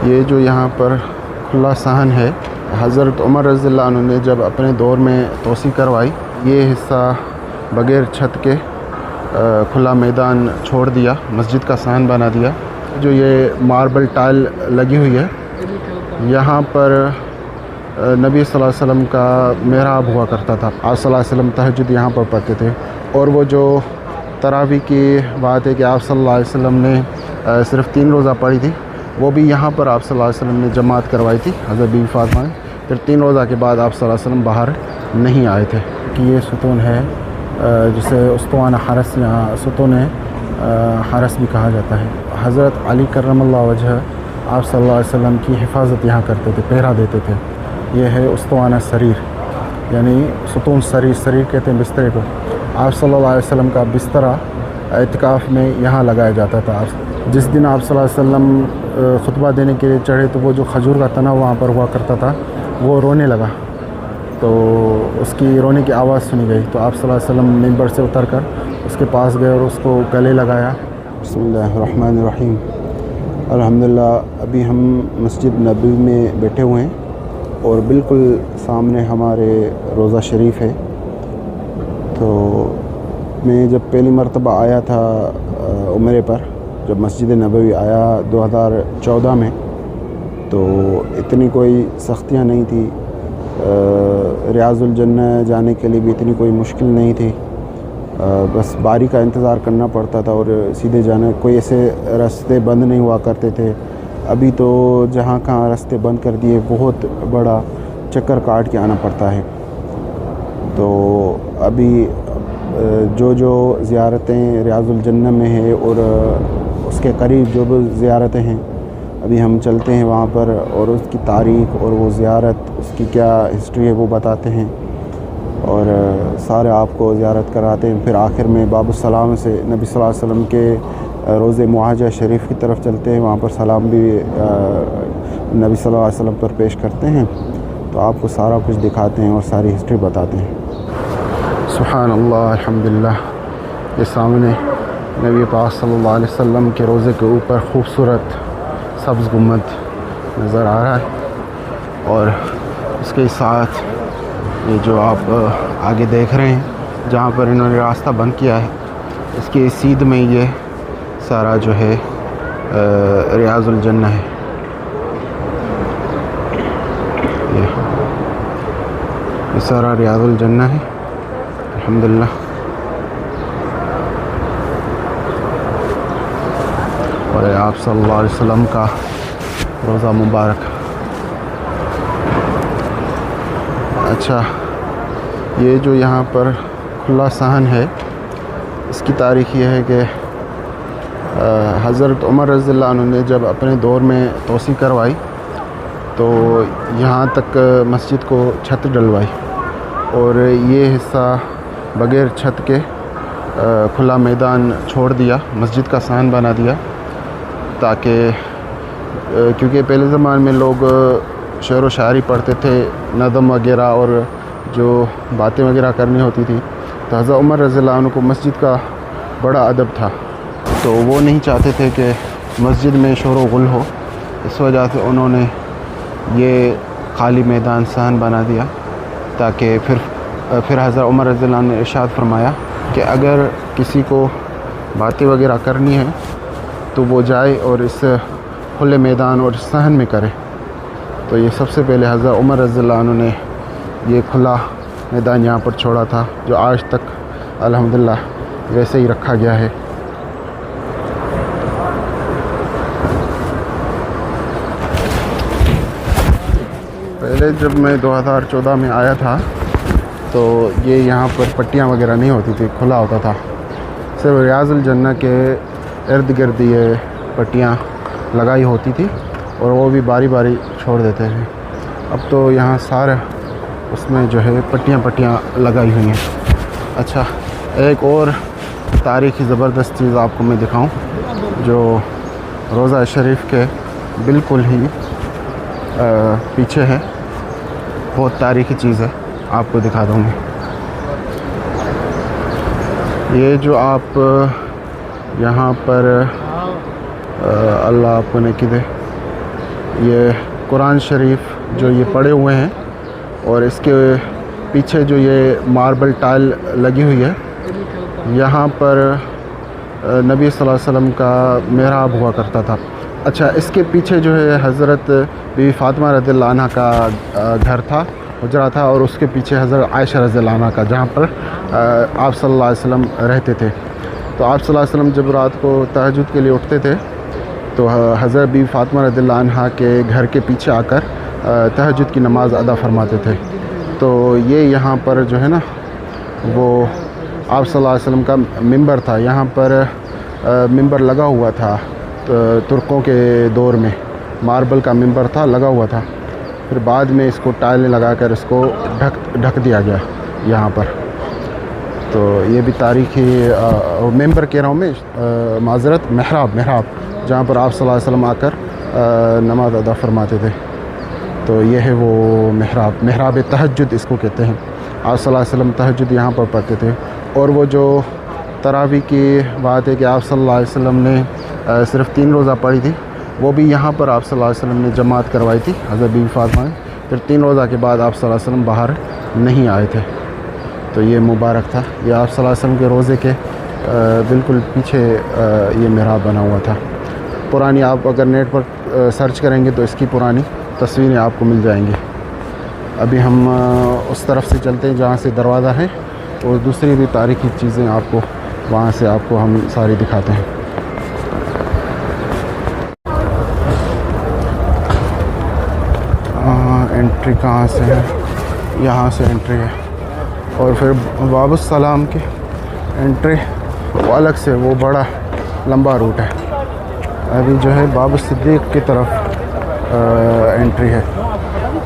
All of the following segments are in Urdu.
یہ جو یہاں پر کھلا صحن ہے، حضرت عمر رضی اللہ عنہ نے جب اپنے دور میں توسیع کروائی، یہ حصہ بغیر چھت کے کھلا میدان چھوڑ دیا، مسجد کا صحن بنا دیا۔ جو یہ ماربل ٹائل لگی ہوئی ہے، یہاں پر نبی صلی اللہ علیہ وسلم کا محراب ہوا کرتا تھا۔ آپ صلی اللہ علیہ وسلم تہجد یہاں پر پڑھتے تھے، اور وہ جو تراویح کی بات ہے کہ آپ صلی اللہ علیہ وسلم نے صرف 3 روزہ پڑھی تھی، وہ بھی یہاں پر آپ صلی اللہ علیہ وسلم نے جماعت کروائی تھی حضرت بی بی فاطمہ نے۔ پھر 3 روزہ کے بعد آپ صلی اللہ علیہ وسلم باہر نہیں آئے تھے کہ یہ ستون ہے جسے اسطوانہ حرس یا ستون حرس بھی کہا جاتا ہے۔ حضرت علی کرم اللہ وجہ آپ صلی اللہ علیہ وسلم کی حفاظت یہاں کرتے تھے، پہرا دیتے تھے۔ یہ ہے اسطوانہ سریر، یعنی ستون سریر کہتے ہیں بسترے کو۔ آپ صلی اللہ علیہ وسلم کا بسترہ اعتکاف میں یہاں لگایا جاتا تھا۔ جس دن آپ صلی اللہ علیہ وسلم خطبہ دینے کے لیے چڑھے تو وہ جو کھجور کا تنا وہاں پر ہوا کرتا تھا وہ رونے لگا، تو اس کی رونے کی آواز سنی گئی، تو آپ صلی اللہ علیہ وسلم ممبر سے اتر کر اس کے پاس گئے اور اس کو گلے لگایا۔ بسم اللہ الرحمن الرحیم۔ الحمدللہ، ابھی ہم مسجد نبوی میں بیٹھے ہوئے ہیں اور بالکل سامنے ہمارے روضہ شریف ہے۔ تو میں جب پہلی مرتبہ آیا تھا عمرے پر، جب مسجد نبوی آیا 2014 میں، تو اتنی کوئی سختیاں نہیں تھی، ریاض الجنہ جانے کے لیے بھی اتنی کوئی مشکل نہیں تھی، بس باری کا انتظار کرنا پڑتا تھا اور سیدھے جانا، کوئی ایسے راستے بند نہیں ہوا کرتے تھے۔ ابھی تو جہاں کہاں راستے بند کر دیے، بہت بڑا چکر کاٹ کے آنا پڑتا ہے۔ تو ابھی جو زیارتیں ریاض الجنہ میں ہیں اور اس کے قریب جو بھی زیارتیں ہیں، ابھی ہم چلتے ہیں وہاں پر اور اس کی تاریخ اور وہ زیارت، اس کی کیا ہسٹری ہے وہ بتاتے ہیں اور سارے آپ کو زیارت کراتے ہیں۔ پھر آخر میں باب السلام سے نبی صلی اللہ علیہ وسلم کے روضہ معاہجہ شریف کی طرف چلتے ہیں، وہاں پر سلام بھی نبی صلی اللہ علیہ وسلم پر پیش کرتے ہیں، تو آپ کو سارا کچھ دکھاتے ہیں اور ساری ہسٹری بتاتے ہیں۔ سبحان اللہ، الحمدللہ۔ یہ سامنے نبی پاک صلی اللہ علیہ وسلم کے روضے کے اوپر خوبصورت سبز گنبد نظر آ رہا ہے، اور اس کے ساتھ یہ جو آپ آگے دیکھ رہے ہیں جہاں پر انہوں نے راستہ بند کیا ہے، اس کی سیدھ میں یہ سارا جو ہے ریاض الجنہ ہے۔ یہ سارا ریاض الجنہ ہے، الحمدللہ۔ اور آپ صلی اللہ علیہ وسلم کا روضہ مبارک۔ اچھا، یہ جو یہاں پر کھلا صحن ہے، اس کی تاریخ یہ ہے کہ حضرت عمر رضی اللہ عنہ نے جب اپنے دور میں توسیع کروائی تو یہاں تک مسجد کو چھت ڈلوائی، اور یہ حصہ بغیر چھت کے کھلا میدان چھوڑ دیا، مسجد کا صحن بنا دیا، تاکہ کیونکہ پہلے زمانے میں لوگ شعر و شاعری پڑھتے تھے، نظم وغیرہ اور جو باتیں وغیرہ کرنی ہوتی تھی، تو حضرت عمر رضی اللہ عنہ کو مسجد کا بڑا ادب تھا، تو وہ نہیں چاہتے تھے کہ مسجد میں شور و غل ہو، اس وجہ سے انہوں نے یہ خالی میدان صحن بنا دیا، تاکہ پھر حضرت عمر رضی اللہ عنہ نے ارشاد فرمایا کہ اگر کسی کو باتیں وغیرہ کرنی ہے تو وہ جائے اور اس کھلے میدان اور صحن میں کرے۔ تو یہ سب سے پہلے حضرت عمر رضی اللہ عنہ نے یہ کھلا میدان یہاں پر چھوڑا تھا، جو آج تک الحمدللہ ویسے ہی رکھا گیا ہے۔ پہلے جب میں 2014 میں آیا تھا تو یہ یہاں پر پٹیاں وغیرہ نہیں ہوتی تھی، کھلا ہوتا تھا، صرف ریاض الجنہ کے ارد گرد یہ پٹیاں لگائی ہوتی تھی اور وہ بھی باری باری چھوڑ دیتے ہیں۔ اب تو یہاں سارے اس میں جو ہے پٹیاں لگائی ہوئی ہیں۔ اچھا، ایک اور تاریخی زبردست چیز آپ کو میں دکھاؤں، جو روضہ شریف کے بالکل ہی پیچھے ہے، بہت تاریخی چیز ہے، آپ کو دکھا دوں گا۔ یہ جو آپ یہاں پر اللہ آپ کو نیکی دے، یہ قرآن شریف جو یہ پڑے ہوئے ہیں، اور اس کے پیچھے جو یہ ماربل ٹائل لگی ہوئی ہے، یہاں پر نبی صلی اللہ علیہ وسلم کا محراب ہوا کرتا تھا۔ اچھا، اس کے پیچھے جو ہے حضرت بی بی فاطمہ رضی اللہ عنہ کا گھر تھا، حجرہ تھا، اور اس کے پیچھے حضرت عائشہ رضی اللہ عنہ کا، جہاں پر آپ صلی اللہ علیہ وسلم رہتے تھے۔ تو آپ صلی اللہ علیہ وسلم جب رات کو تہجد کے لیے اٹھتے تھے تو حضرت بی بی فاطمہ رضی اللہ عنہ کے گھر کے پیچھے آ کر تہجد کی نماز ادا فرماتے تھے۔ تو یہ یہاں پر جو ہے نا وہ آپ صلی اللہ علیہ وسلم کا ممبر تھا، یہاں پر ممبر لگا ہوا تھا، ترکوں کے دور میں ماربل کا ممبر تھا، لگا ہوا تھا، پھر بعد میں اس کو ٹائلیں لگا کر اس کو ڈھک دیا گیا یہاں پر۔ تو یہ بھی تاریخی ممبر کہہ رہا ہوں میں، معذرت، محراب جہاں پر آپ صلی اللہ علیہ وسلم آ کر نماز ادا فرماتے تھے۔ تو یہ ہے وہ محراب تہجد اس کو کہتے ہیں۔ آپ صلی اللہ علیہ وسلم تہجد یہاں پر پڑھتے تھے۔ اور وہ جو تراویح کی بات ہے کہ آپ صلی اللہ علیہ وسلم نے صرف 3 روزہ پڑھی تھی، وہ بھی یہاں پر آپ صلی اللہ علیہ وسلم نے جماعت کروائی تھی حضرت بی بی فاطمہ نے۔ پھر 3 روزہ کے بعد آپ صلی اللہ علیہ وسلم باہر نہیں آئے تھے۔ تو یہ مبارک تھا، یہ آپ صلی اللہ علیہ وسلم کے روزے کے بالکل پیچھے یہ محراب بنا ہوا تھا۔ پرانی آپ اگر نیٹ پر سرچ کریں گے تو اس کی پرانی تصویریں آپ کو مل جائیں گی۔ ابھی ہم اس طرف سے چلتے ہیں جہاں سے دروازہ ہے، اور دوسری بھی تاریخی چیزیں آپ کو وہاں سے آپ کو ہم ساری دکھاتے ہیں۔ انٹری کہاں سے ہے؟ یہاں سے انٹری ہے، اور پھر باب السلام کی انٹری وہ الگ سے، وہ بڑا لمبا روٹ ہے۔ ابھی جو ہے باب الصدیق کی طرف انٹری ہے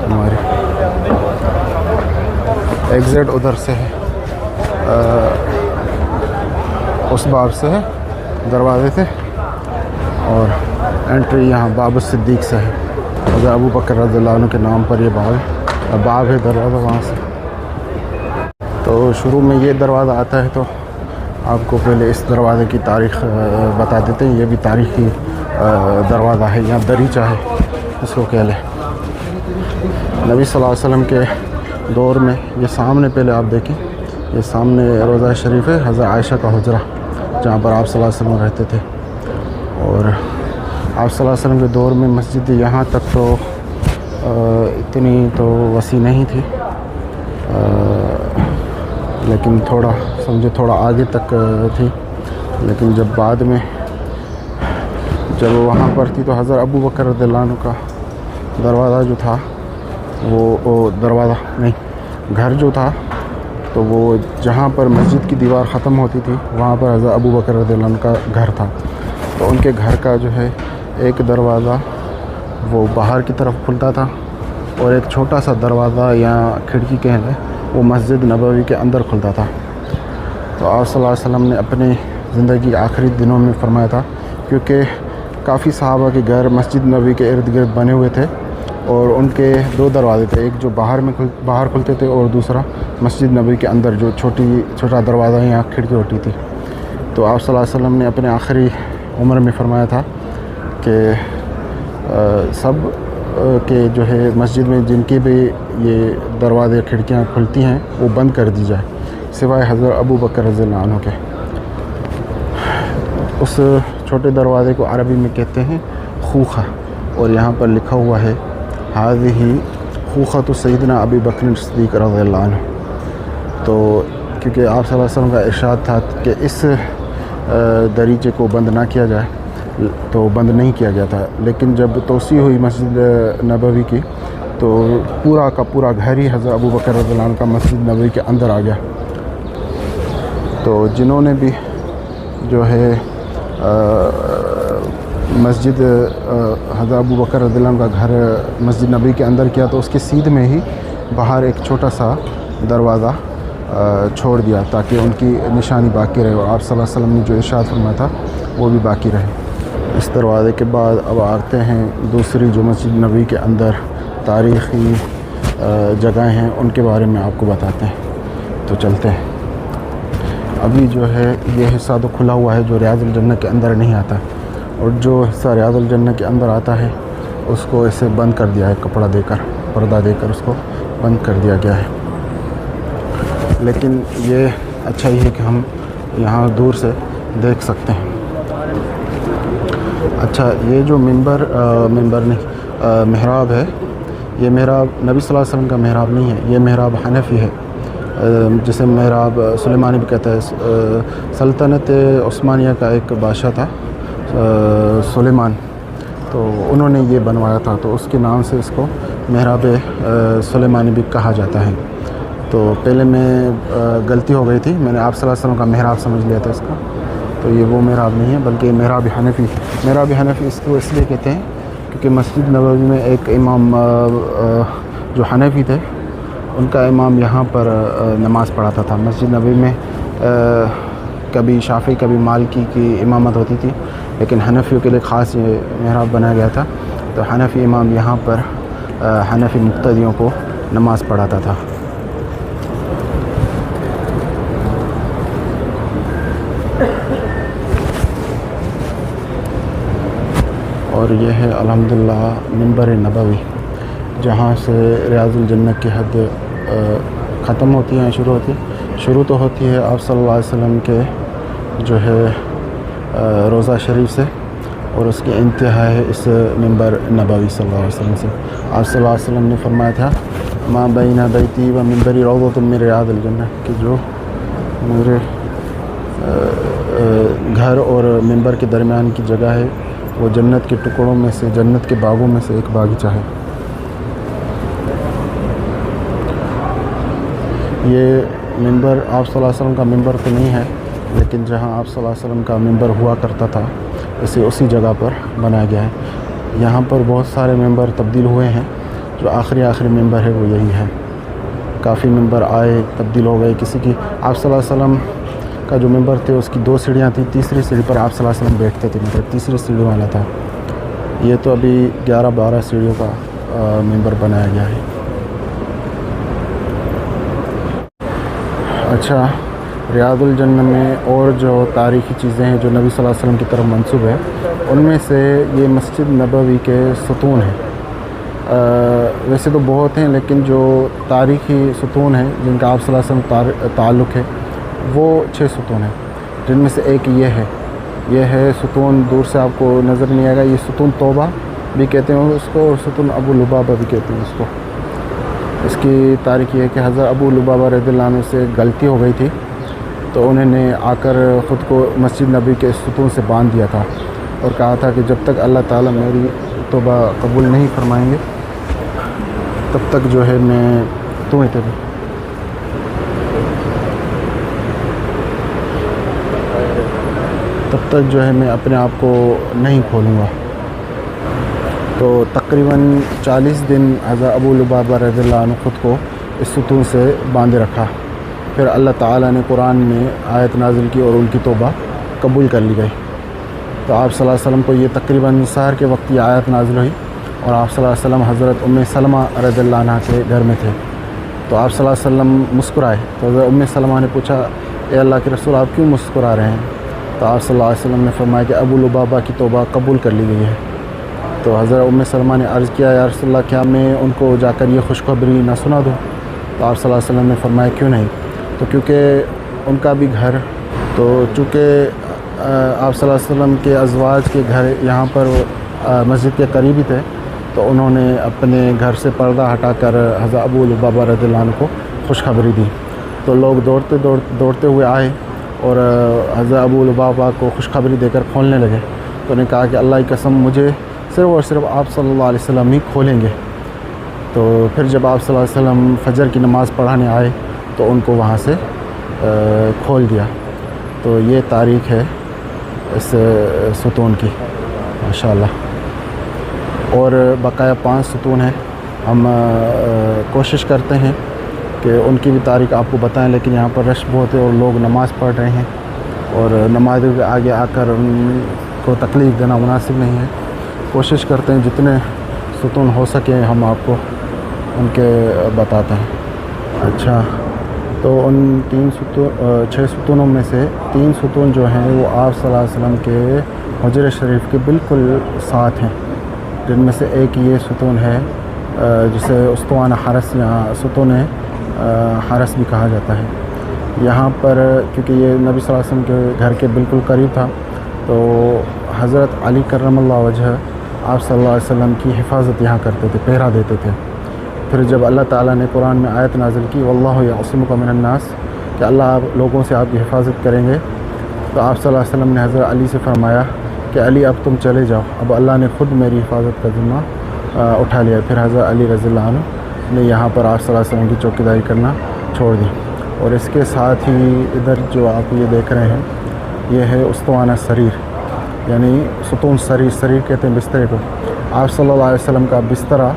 ہماری، ایگزٹ ادھر سے ہے، اس باب سے ہے، دروازے سے، اور انٹری یہاں باب الصدیق سے ہے۔ حضرت ابو بکر رضی اللہ عنہ کے نام پر یہ باب ہے، دروازہ وہاں سے۔ تو شروع میں یہ دروازہ آتا ہے، تو آپ کو پہلے اس دروازے کی تاریخ بتا دیتے ہیں۔ یہ بھی تاریخی دروازہ ہے، یہاں دریچہ ہے اس کو کہہ لیں۔ نبی صلی اللہ علیہ وسلم کے دور میں یہ سامنے پہلے آپ دیکھیں، یہ سامنے روضہ شریف ہے، حضرت عائشہ کا حجرہ، جہاں پر آپ صلی اللہ علیہ وسلم رہتے تھے۔ اور آپ صلی اللہ علیہ وسلم کے دور میں مسجد یہاں تک تو اتنی تو وسیع نہیں تھی، لیکن تھوڑا آگے تک تھی۔ لیکن جب بعد میں جب وہاں پر تھی تو حضرت ابو بکر رضی اللہ عنہ کا دروازہ جو تھا، وہ دروازہ نہیں، گھر جو تھا، تو وہ جہاں پر مسجد کی دیوار ختم ہوتی تھی وہاں پر حضرت ابو بکر رضی اللہ عنہ کا گھر تھا۔ تو ان کے گھر کا جو ہے ایک دروازہ وہ باہر کی طرف کھلتا تھا، اور ایک چھوٹا سا دروازہ یا کھڑکی کہہ لیں وہ مسجد نبوی کے اندر کھلتا تھا۔ تو آپ صلی اللہ علیہ وسلم نے اپنی زندگی کے آخری دنوں میں فرمایا تھا، کیونکہ کافی صحابہ کے گھر مسجد نبوی کے ارد گرد بنے ہوئے تھے، اور ان کے 2 دروازے تھے، ایک جو باہر کھلتے تھے، اور دوسرا مسجد نبوی کے اندر جو چھوٹا دروازہ یا کھڑکی ہوتی تھی۔ تو آپ صلی اللہ علیہ وسلم نے اپنے آخری عمر میں فرمایا تھا کہ سب کہ جو ہے مسجد میں جن کے بھی یہ دروازے کھڑکیاں کھلتی ہیں وہ بند کر دی جائے، سوائے حضرت ابو بکر رضی اللہ عنہ کے۔ اس چھوٹے دروازے کو عربی میں کہتے ہیں خوخہ، اور یہاں پر لکھا ہوا ہے ہذہ خوخۃ سیدنا ابی بکر صدیق رضی اللہ عنہ۔ تو کیونکہ آپ صلی اللہ علیہ وسلم کا ارشاد تھا کہ اس دریچے کو بند نہ کیا جائے، تو بند نہیں کیا گیا تھا، لیکن جب توسیع ہوئی مسجد نبوی کی تو پورا کا پورا گھر ہی حضرت ابو بکر رضی اللہ عنہ کا مسجد نبوی کے اندر آ گیا۔ تو جنہوں نے بھی جو ہے مسجد حضرت ابو بکر رضی اللہ عنہ کا گھر مسجد نبوی کے اندر کیا، تو اس کے سیدھ میں ہی باہر ایک چھوٹا سا دروازہ چھوڑ دیا تاکہ ان کی نشانی باقی رہے، اور آپ صلی اللہ علیہ وسلم نے جو ارشاد فرمایا تھا وہ بھی باقی رہے۔ اس دروازے کے بعد اب آتے ہیں دوسری جو مسجد نبوی کے اندر تاریخی جگہیں ہیں، ان کے بارے میں آپ کو بتاتے ہیں۔ تو چلتے ہیں۔ ابھی جو ہے یہ حصہ تو کھلا ہوا ہے جو ریاض الجنہ کے اندر نہیں آتا، اور جو حصہ ریاض الجنہ کے اندر آتا ہے اس کو اسے بند کر دیا ہے، کپڑا دے کر، پردہ دے کر اس کو بند کر دیا گیا ہے۔ لیکن یہ اچھا ہی ہے کہ ہم یہاں دور سے دیکھ سکتے ہیں۔ اچھا، یہ جو منبر نہیں محراب ہے، یہ محراب نبی صلی اللہ علیہ وسلم کا محراب نہیں ہے، یہ محراب حنفی ہے، جسے محراب سلیمانی بھی کہتا ہے۔ سلطنت عثمانیہ کا ایک بادشاہ تھا سلیمان، تو انہوں نے یہ بنوایا تھا، تو اس کے نام سے اس کو محراب سلیمانی بھی کہا جاتا ہے۔ تو پہلے میں غلطی ہو گئی تھی، میں نے آپ صلی اللہ علیہ وسلم کا محراب سمجھ لیا تھا اس کا، تو یہ وہ محراب نہیں ہے بلکہ یہ محراب حنفی۔ محراب حنفی اس کو اس لیے کہتے ہیں کیونکہ مسجد نبوی میں ایک امام جو حنفی تھے، ان کا امام یہاں پر نماز پڑھاتا تھا۔ مسجد نبوی میں کبھی شافعی کبھی مالکی کی امامت ہوتی تھی، لیکن حنفیوں کے لیے خاص یہ محراب بنایا گیا تھا، تو حنفی امام یہاں پر حنفی مقتدیوں کو نماز پڑھاتا تھا۔ اور یہ ہے الحمدللہ منبر نبوی، جہاں سے ریاض الجنت کی حد ختم ہوتی ہے، شروع تو ہوتی ہے آپ صلی اللہ علیہ وسلم کے جو ہے روضہ شریف سے، اور اس کی انتہا ہے اس منبر نبوی صلی اللہ علیہ وسلم سے۔ آپ صلی اللہ علیہ وسلم نے فرمایا تھا ما بین بیتی و منبری روضۃ من ریاض الجنہ، کہ جو میرے گھر اور منبر کے درمیان کی جگہ ہے وہ جنت کے ٹکڑوں میں سے، جنت کے باغوں میں سے ایک باغیچہ ہے۔ یہ منبر آپ صلی اللہ علیہ وسلم کا منبر تو نہیں ہے، لیکن جہاں آپ صلی اللہ علیہ وسلم کا منبر ہوا کرتا تھا اسے اسی جگہ پر بنایا گیا ہے۔ یہاں پر بہت سارے منبر تبدیل ہوئے ہیں، جو آخری منبر ہے وہ یہی ہے۔ کافی منبر آئے تبدیل ہو گئے، کسی کی آپ صلی اللہ علیہ وسلم کا جو منبر تھے اس کی 2 سیڑھیاں تھیں، تیسری سیڑھی پر آپ صلی اللہ علیہ وسلم بیٹھتے تھے، مطلب تیسری سیڑھی والا تھا۔ یہ تو ابھی 11-12 سیڑھیوں کا منبر بنایا گیا ہے۔ اچھا، ریاض الجنہ میں اور جو تاریخی چیزیں ہیں جو نبی صلی اللہ علیہ وسلم کی طرف منسوب ہے، ان میں سے یہ مسجد نبوی کے ستون ہیں۔ ویسے تو بہت ہیں، لیکن جو تاریخی ستون ہیں جن کا آپ صلی اللہ علیہ وسلم تعلق ہے وہ 6 ستون ہیں، جن میں سے ایک یہ ہے ستون، دور سے آپ کو نظر نہیں آئے گا، یہ ستون توبہ بھی کہتے ہیں اس کو، اور ستون ابو لبابہ بھی کہتے ہیں اس کو۔ اس کی تاریخ یہ ہے کہ حضرت ابو لبابہ رضی اللہ عنہ سے غلطی ہو گئی تھی، تو انہوں نے آ کر خود کو مسجد نبی کے ستون سے باندھ دیا تھا، اور کہا تھا کہ جب تک اللہ تعالیٰ میری توبہ قبول نہیں فرمائیں گے تب تک جو ہے میں میں اپنے آپ کو نہیں کھولوں گا۔ تو تقریباً 40 دن حضرت ابو لبابہ رضی اللہ عنہ خود کو اس ستون سے باندھے رکھا، پھر اللہ تعالیٰ نے قرآن میں آیت نازل کی اور ان کی توبہ قبول کر لی گئی۔ تو آپ صلی اللہ علیہ وسلم کو یہ تقریباً سحر کے وقت یہ آیت نازل ہوئی، اور آپ صلی اللہ علیہ وسلم حضرت ام سلمہ رضی اللہ عنہ کے گھر میں تھے، تو آپ صلی اللہ علیہ وسلم مسکرائے، تو حضرت ام سلمہ نے پوچھا اے اللہ کے رسول آپ کیوں مسکرا رہے ہیں؟ تو آپ صلی اللہ علیہ وسلم نے فرمایا کہ ابو لبابہ کی توبہ قبول کر لی گئی ہے۔ تو حضرت ام سلمہ نے عرض کیا یا رسول اللہ کیا میں ان کو جا کر یہ خوشخبری نہ سنا دوں؟ تو آپ صلی اللہ علیہ وسلم نے فرمایا کیوں نہیں؟ تو کیونکہ ان کا بھی گھر، تو چونکہ آپ صلی اللہ علیہ وسلم کے ازواج کے گھر یہاں پر مسجد کے قریب ہی تھے، تو انہوں نے اپنے گھر سے پردہ ہٹا کر حضرت ابو لبابہ رضی اللہ عنہ کو خوشخبری دی۔ تو لوگ دوڑتے ہوئے آئے اور حضرت ابو لبابہ کو خوشخبری دے کر کھولنے لگے، تو انہوں نے کہا کہ اللہ کی قسم مجھے صرف اور صرف آپ صلی اللہ علیہ وسلم ہی کھولیں گے۔ تو پھر جب آپ صلی اللہ علیہ وسلم فجر کی نماز پڑھانے آئے تو ان کو وہاں سے کھول دیا۔ تو یہ تاریخ ہے اس ستون کی ماشاءاللہ۔ اور بقایا 5 ستون ہیں، ہم کوشش کرتے ہیں کہ ان کی بھی تاریخ آپ کو بتائیں، لیکن یہاں پر رش بہت ہے اور لوگ نماز پڑھ رہے ہیں، اور نماز کے آگے آ کر ان کو تکلیف دینا مناسب نہیں ہے۔ کوشش کرتے ہیں جتنے ستون ہو سکے ہم آپ کو ان کے بتاتے ہیں۔ اچھا، تو ان 6 ستونوں میں سے 3 ستون جو ہیں وہ آپ صلی اللہ علیہ وسلم کے حجر شریف کے بالکل ساتھ ہیں، جن میں سے ایک یہ ستون ہے جسے اسطوانہ حرس یا ستون حرس بھی کہا جاتا ہے۔ یہاں پر کیونکہ یہ نبی صلی اللہ علیہ وسلم کے گھر کے بالکل قریب تھا، تو حضرت علی کرم اللہ وجہ آپ صلی اللہ علیہ وسلم کی حفاظت یہاں کرتے تھے، پہرا دیتے تھے۔ پھر جب اللہ تعالیٰ نے قرآن میں آیت نازل کی واللہ یعصمک من الناس، کہ اللہ آپ لوگوں سے آپ کی حفاظت کریں گے، تو آپ صلی اللہ علیہ وسلم نے حضرت علی سے فرمایا کہ علی اب تم چلے جاؤ، اب اللہ نے خود میری حفاظت کا ذمہ اٹھا لیا۔ پھر حضرت علی رضی اللہ عنہ نے یہاں پر آپ صلی اللہ علیہ وسلم کی چوکیداری کرنا چھوڑ دی۔ اور اس کے ساتھ ہی ادھر جو آپ یہ دیکھ رہے ہیں یہ ہے اسطوانہ سریر، یعنی ستون سریر، سریر کہتے ہیں بسترے کو۔ آپ صلی اللہ علیہ وسلم کا بسترہ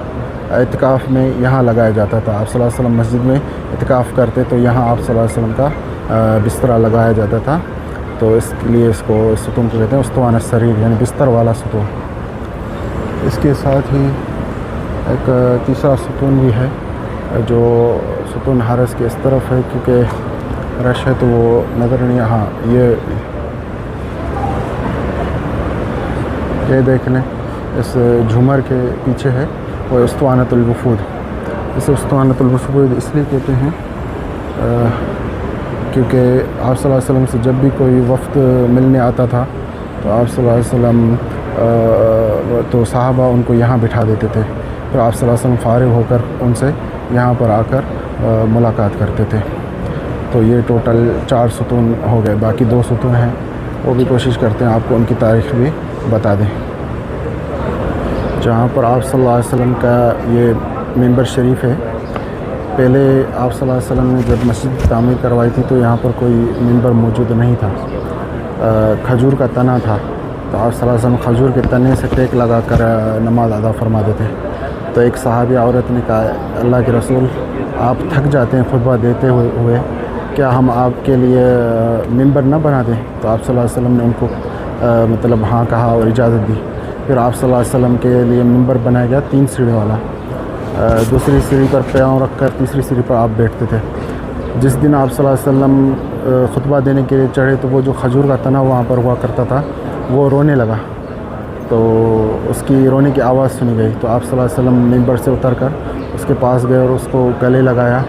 اعتکاف میں یہاں لگایا جاتا تھا۔ آپ صلی اللہ علیہ وسلم مسجد میں اعتکاف کرتے تو یہاں آپ صلی اللہ علیہ وسلم کا بسترہ لگایا جاتا تھا، تو اس کے لیے اس ستون کو کہتے ہیں اسطوانہ سریر، یعنی بستر والا ستون۔ اس کے ساتھ ہی ایک تیسرا ستون بھی ہے جو ستون حرس کے اس طرف ہے، کیونکہ رش ہے تو وہ نظر نہیں۔ ہاں یہ دیکھ لیں، اس جھومر کے پیچھے ہے وہ اسطوانۃ الوفود۔ اسے اسطوانۃ الوفود اس لیے کہتے ہیں کیونکہ آپ صلی اللہ علیہ وسلم سے جب بھی کوئی وفد ملنے آتا تھا تو آپ صلی اللہ علیہ وسلم تو صحابہ ان کو یہاں بٹھا دیتے تھے، پھر آپ صلی اللہ علیہ وسلم فارغ ہو کر ان سے یہاں پر آ کر ملاقات کرتے تھے۔ تو یہ ٹوٹل 4 ستون ہو گئے، باقی 2 ستون ہیں، وہ بھی کوشش کرتے ہیں آپ کو ان کی تاریخ بھی بتا دیں۔ جہاں پر آپ صلی اللہ علیہ وسلم کا یہ ممبر شریف ہے، پہلے آپ صلی اللہ علیہ وسلم نے جب مسجد تعمیر کروائی تھی تو یہاں پر کوئی ممبر موجود نہیں تھا، کھجور کا تنا تھا، تو آپ صلی اللہ علیہ وسلم کھجور کے تنے سے ٹیک لگا کر نماز ادا فرماتے تھے۔ تو ایک صحابی عورت نے کہا اللہ کے رسول آپ تھک جاتے ہیں خطبہ دیتے ہوئے، کیا ہم آپ کے لیے ممبر نہ بنا دیں؟ تو آپ صلی اللہ علیہ وسلم نے ان کو مطلب ہاں کہا اور اجازت دی۔ پھر آپ صلی اللہ علیہ وسلم کے لیے ممبر بنایا گیا 3 سیڑھی والا، دوسری سیڑھی پر پاؤں رکھ کر تیسری سیڑھی پر آپ بیٹھتے تھے۔ جس دن آپ صلی اللہ علیہ وسلم خطبہ دینے کے لیے چڑھے تو وہ جو کھجور کا تنا وہاں پر ہوا کرتا تھا وہ رونے لگا، تو اس کی رونے کی آواز سنی گئی، تو آپ صلی اللہ علیہ وسلم ممبر سے اتر کر اس کے پاس گئے اور اس کو گلے لگایا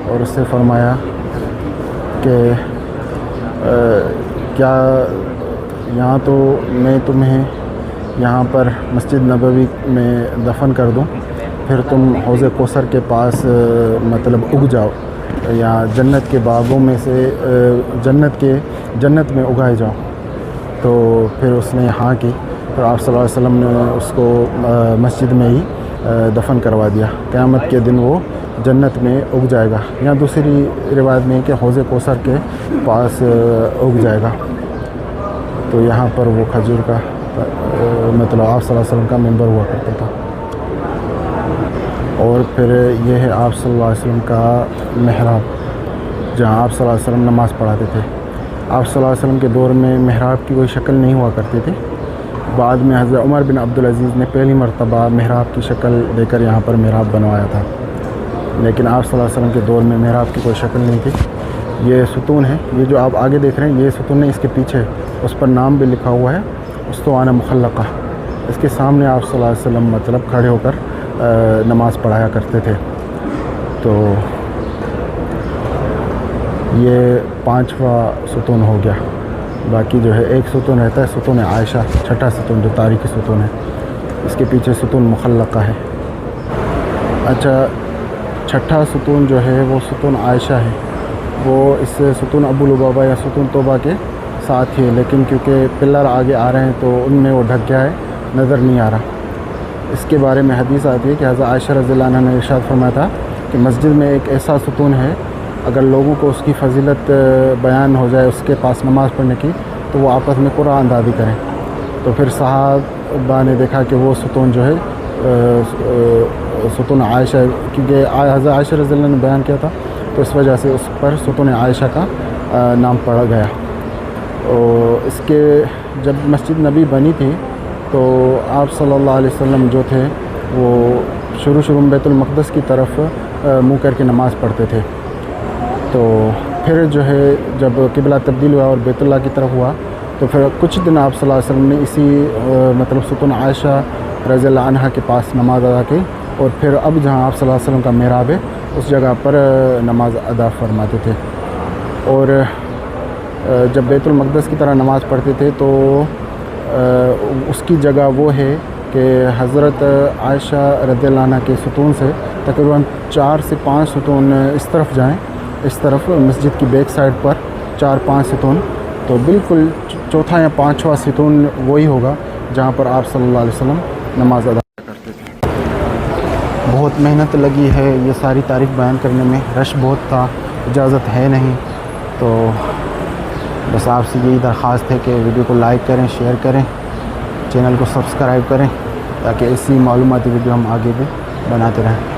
اور اس سے فرمایا کہ کیا یہاں تو میں تمہیں یہاں پر مسجد نبوی میں دفن کر دوں، پھر تم حوض کوثر کے پاس مطلب اگ جاؤ یا جنت کے باغوں میں سے جنت میں اگائے جاؤ۔ تو پھر اس نے ہاں کی، پھر آپ صلی اللہ علیہ وسلم نے اس کو مسجد میں ہی دفن کروا دیا۔ قیامت کے دن وہ جنت میں اگ جائے گا، یا دوسری روایت میں کہ حوض کوثر کے پاس اگ جائے گا۔ تو یہاں پر وہ کھجور کا مطلب آپ صلی اللہ علیہ وسلم کا ممبر ہوا کرتا تھا۔ اور پھر یہ ہے آپ صلی اللہ علیہ وسلم کا محراب، جہاں آپ صلی اللہ علیہ وسلم نماز پڑھاتے تھے۔ آپ صلی اللہ علیہ وسلم کے دور میں محراب کی کوئی شکل نہیں ہوا کرتی تھی، بعد میں حضرت عمر بن عبدالعزیز نے پہلی مرتبہ محراب کی شکل دے کر یہاں پر محراب بنوایا تھا، لیکن آپ صلی اللہ علیہ وسلم کے دور میں محراب کی کوئی شکل نہیں تھی۔ یہ ستون ہے، یہ جو آپ آگے دیکھ رہے ہیں یہ ستون ہے، اس کے پیچھے اس پر نام بھی لکھا ہوا ہے اسطوانہ مخلقہ۔ اس کے سامنے آپ صلی اللہ علیہ وسلم مطلب کھڑے ہو کر نماز پڑھایا کرتے تھے۔ تو یہ 5واں ستون ہو گیا، باقی جو ہے ایک ستون رہتا ہے ستون عائشہ، چھٹا ستون جو تاریخی ستون ہے، اس کے پیچھے ستون مخلقہ ہے۔ اچھا، چھٹا ستون جو ہے وہ ستون عائشہ ہے، وہ اس سے ستون ابو لبابہ یا ستون توبہ کے ساتھ ہی ہے، لیکن کیونکہ پلر آگے آ رہے ہیں تو ان میں وہ ڈھک گیا ہے، نظر نہیں آ رہا۔ اس کے بارے میں حدیث آتی ہے کہ حضرت عائشہ رضی اللہ عنہ نے ارشاد فرمایا تھا کہ مسجد میں ایک ایسا ستون ہے، اگر لوگوں کو اس کی فضیلت بیان ہو جائے اس کے پاس نماز پڑھنے کی تو وہ آپس میں قرآن اندازی کریں۔ تو پھر صحابہ نے دیکھا کہ وہ ستون جو ہے ستون عائشہ، کیونکہ حضرت عائشہ رضی اللہ عنہ نے بیان کیا تھا تو اس وجہ سے اس پر ستون عائشہ کا نام پڑا گیا۔ اور اس کے جب مسجد نبی بنی تھی تو آپ صلی اللہ علیہ وسلم جو تھے وہ شروع میں بیت المقدس کی طرف منہ کر کے نماز پڑھتے تھے، تو پھر جو ہے جب قبلہ تبدیل ہوا اور بیت اللہ کی طرف ہوا تو پھر کچھ دن آپ صلی اللہ علیہ وسلم نے اسی مطلب ستون عائشہ رضی اللہ عنہ کے پاس نماز ادا کی، اور پھر اب جہاں آپ صلی اللہ علیہ وسلم کا محراب ہے اس جگہ پر نماز ادا فرماتے تھے۔ اور جب بیت المقدس کی طرح نماز پڑھتے تھے تو اس کی جگہ وہ ہے کہ حضرت عائشہ رضی اللہ عنہ کے ستون سے تقریباً 4 سے 5 ستون اس طرف جائیں، اس طرف مسجد کی بیک سائڈ پر 4-5 ستون، تو بالکل چوتھا یا 5واں ستون وہی ہوگا جہاں پر آپ صلی اللہ علیہ وسلم نماز ادا کرتے تھے۔ بہت محنت لگی ہے یہ ساری تاریخ بیان کرنے میں، رش بہت تھا، اجازت ہے نہیں، تو بس آپ سے یہی درخواست ہے کہ ویڈیو کو لائک کریں، شیئر کریں، چینل کو سبسکرائب کریں تاکہ ایسی معلوماتی ویڈیو ہم آگے بھی بناتے رہیں۔